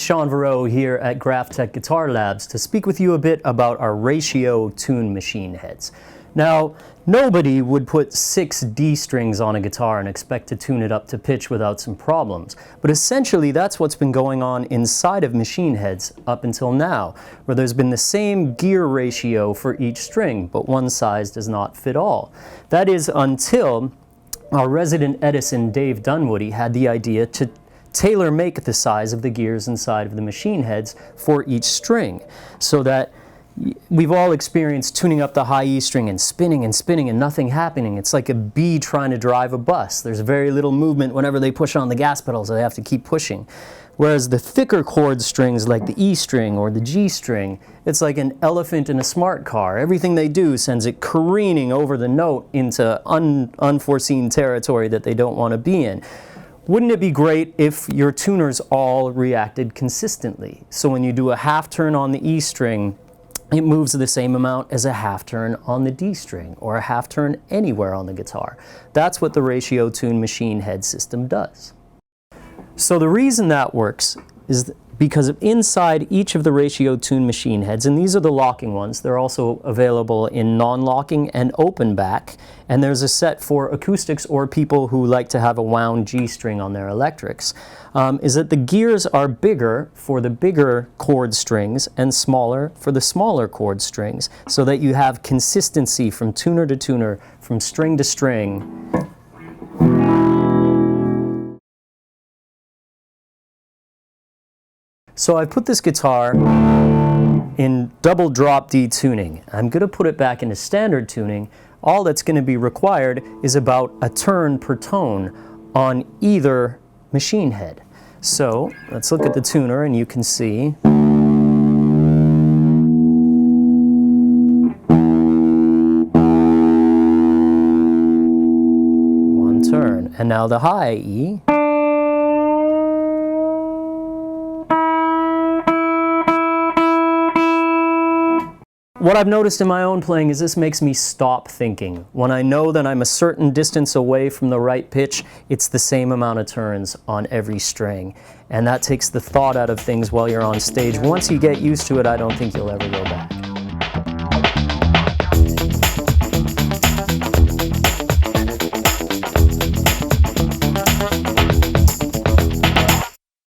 Shaun Verrault here at GraphTech Guitar Labs to speak with you a bit about our ratio tune machine heads. Now, nobody would put 6 D strings on a guitar and expect to tune it up to pitch without some problems. But essentially, that's what's been going on inside of machine heads up until now, where there's been the same gear ratio for each string, but one size does not fit all. That is until our resident Edison, Dave Dunwoody, had the idea to tailor-make the size of the gears inside of the machine heads for each string, so that we've all experienced tuning up the high E string and spinning and nothing happening. It's like a bee trying to drive a bus. There's very little movement whenever they push on the gas pedal, so they have to keep pushing. Whereas the thicker chord strings like the E string or the G string, it's like an elephant in a smart car. Everything they do sends it careening over the note into unforeseen territory that they don't want to be in. Wouldn't it be great if your tuners all reacted consistently? So when you do a half turn on the E string, it moves the same amount as a half turn on the D string or a half turn anywhere on the guitar. That's what the ratio tune machine head system does. So the reason that works is because inside each of the ratio tune machine heads, and these are the locking ones, they're also available in non-locking and open back, and there's a set for acoustics or people who like to have a wound G string on their electrics, is that the gears are bigger for the bigger chord strings and smaller for the smaller chord strings, so that you have consistency from tuner to tuner, from string to string. So I put this guitar in double drop D tuning. I'm going to put it back into standard tuning. All that's going to be required is about a turn per tone on either machine head. So let's look at the tuner and you can see one turn. And now the high E. What I've noticed in my own playing is this makes me stop thinking. When I know that I'm a certain distance away from the right pitch, it's the same amount of turns on every string. And that takes the thought out of things while you're on stage. Once you get used to it, I don't think you'll ever go back.